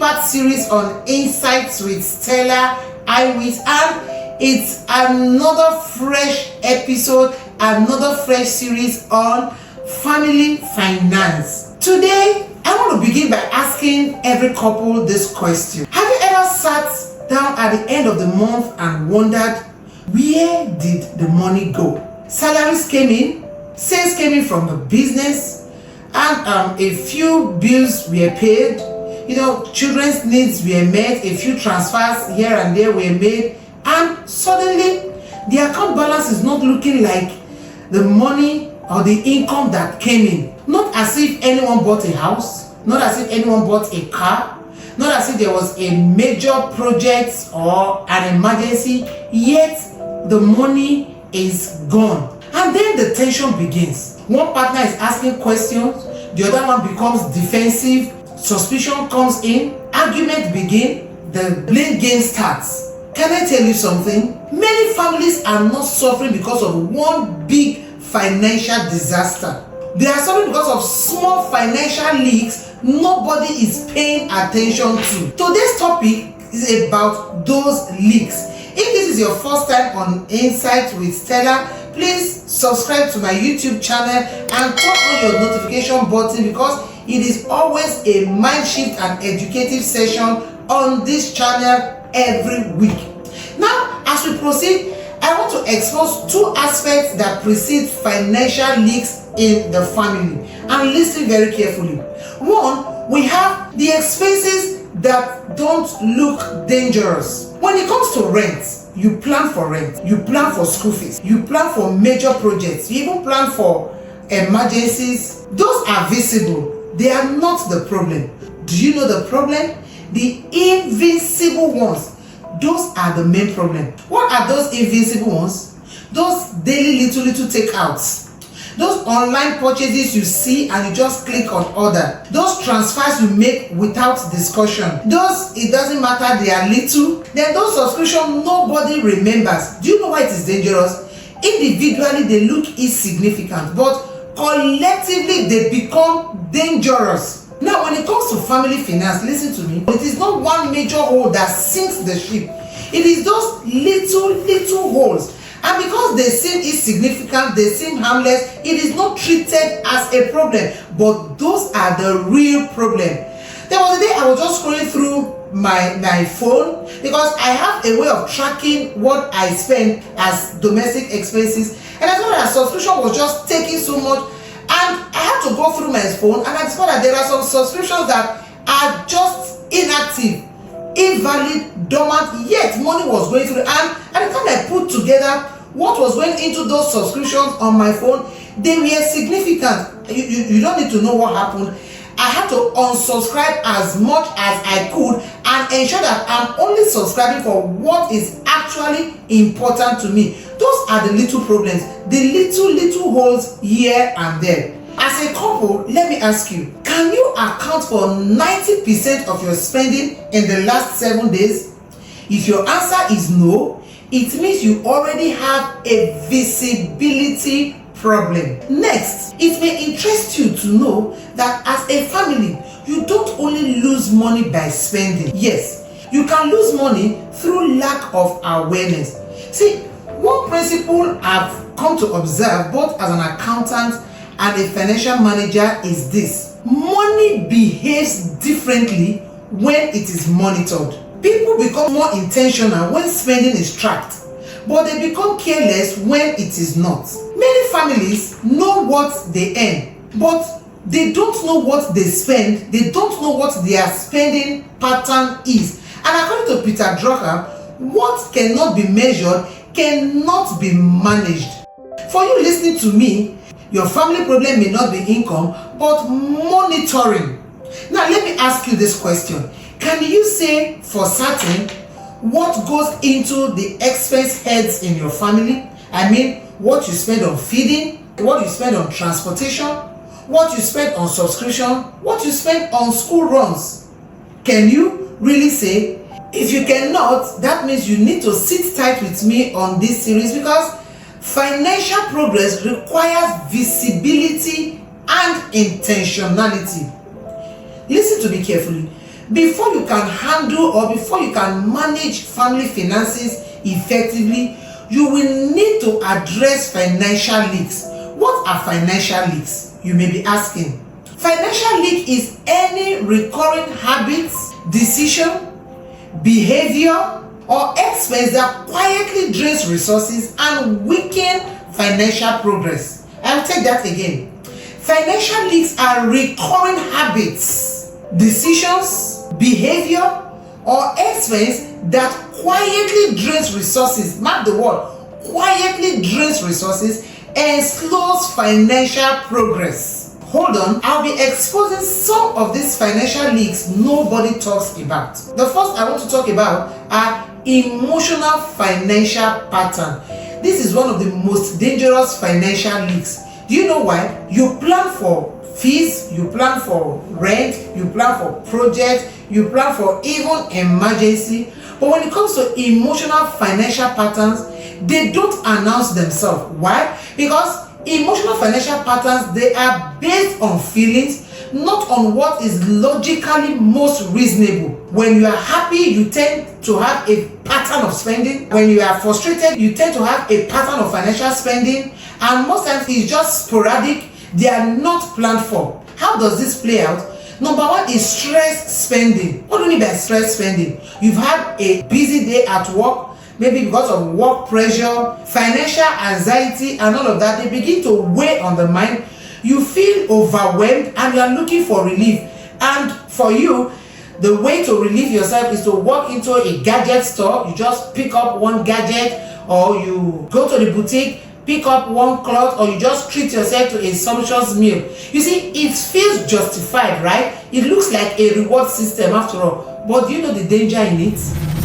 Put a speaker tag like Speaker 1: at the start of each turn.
Speaker 1: part series on Insights with Stella, and it's another fresh episode, another fresh series on family finance. Today, I want to begin by asking every couple this question. Have you ever sat down at the end of the month and wondered, where did the money go? Salaries came in, sales came in from the business, and a few bills were paid. Children's needs were met, a few transfers here and there were made, and suddenly the account balance is not looking like the money or the income that came in. Not as if anyone bought a house, not as if anyone bought a car, not as if there was a major project or an emergency, yet the money is gone. And then the tension begins. One partner is asking questions, the other one becomes defensive, suspicion comes in, argument begin, the blame game starts. Can I tell you something? Many families are not suffering because of one big financial disaster. They are suffering because of small financial leaks nobody is paying attention to. Today's topic is about those leaks. If this is your first time on Insights with Stella, please subscribe to my YouTube channel and turn on your notification button, because it is always a mind shift and educative session on this channel every week. Now, as we proceed, I want to expose two aspects that precede financial leaks in the family, and listen very carefully. One, we have the expenses that don't look dangerous. When it comes to rent, you plan for rent, you plan for school fees, you plan for major projects, you even plan for emergencies. Those are visible, they are not the problem. Do you know the problem? The invisible ones, those are the main problem. What are those invisible ones? Those daily little takeouts, those online purchases you see and you just click on order, those transfers you make without discussion, those it doesn't matter, they are little. Then those subscriptions nobody remembers. Do you know why it is dangerous? Individually they look insignificant, but collectively they become dangerous. Now, when it comes to family finance, listen to me, it is not one major hole that sinks the ship. It is those little holes. And because they seem insignificant, they seem harmless, it is not treated as a problem. But those are the real problem. There was a day I was just scrolling through my phone, because I have a way of tracking what I spend as domestic expenses. And I saw that subscription was just taking so much. And I had to go through my phone, and I discovered that there are some subscriptions that are just inactive, invalid, dormant, yet money was going through. And at the time I put together what was going into those subscriptions on my phone, they were significant. You don't need to know what happened. I had to unsubscribe as much as I could and ensure that I'm only subscribing for what is actually important to me. Those are the little problems, the little holes here and there. As a couple, let me ask you, can you account for 90% of your spending in the last 7 days? If your answer is no, it means you already have a visibility problem. Next, it may interest you to know that as a family, you don't only lose money by spending. Yes, you can lose money through lack of awareness. See, one principle I've come to observe both as an accountant and a financial manager is this: money behaves differently when it is monitored. People become more intentional when spending is tracked, but they become careless when it is not. Many families know what they earn, but they don't know what they spend. They don't know what their spending pattern is. And according to Peter Drucker, what cannot be measured cannot be managed. For you listening to me, your family problem may not be income, but monitoring. Now let me ask you this question. Can you say for certain what goes into the expense heads in your family? I mean, what you spend on feeding, what you spend on transportation, what you spend on subscription, what you spend on school runs. Can you really say? If you cannot, that means you need to sit tight with me on this series, because financial progress requires visibility and intentionality. Listen to me carefully. Before you can handle or before you can manage family finances effectively, you will need to address financial leaks. What are financial leaks? You may be asking. Financial leak is any recurring habits, decision, behavior, or expense that quietly drains resources and weaken financial progress. I'll take that again. Financial leaks are recurring habits, decisions, behavior, or expense that quietly drains resources. Mark the word, quietly drains resources and slows financial progress. Hold on, I'll be exposing some of these financial leaks nobody talks about. The first I want to talk about are emotional financial pattern. This is one of the most dangerous financial leaks. Do you know why? You plan for fees, you plan for rent, you plan for projects, you plan for even emergency. But when it comes to emotional financial patterns, they don't announce themselves. Why? Because emotional financial patterns, they are based on feelings, not on what is logically most reasonable. When you are happy, you tend to have a pattern of spending. When you are frustrated, you tend to have a pattern of financial spending. And most times it's just sporadic. They are not planned for. How does this play out? Number one is stress spending. What do you mean by stress spending? You've had a busy day at work, maybe because of work pressure, financial anxiety, and all of that. They begin to weigh on the mind. You feel overwhelmed and you are looking for relief. And for you, the way to relieve yourself is to walk into a gadget store. You just pick up one gadget, or you go to the boutique, pick up one cloth, or you just treat yourself to a sumptuous meal. You see, it feels justified, right? It looks like a reward system after all. But do you know the danger in it?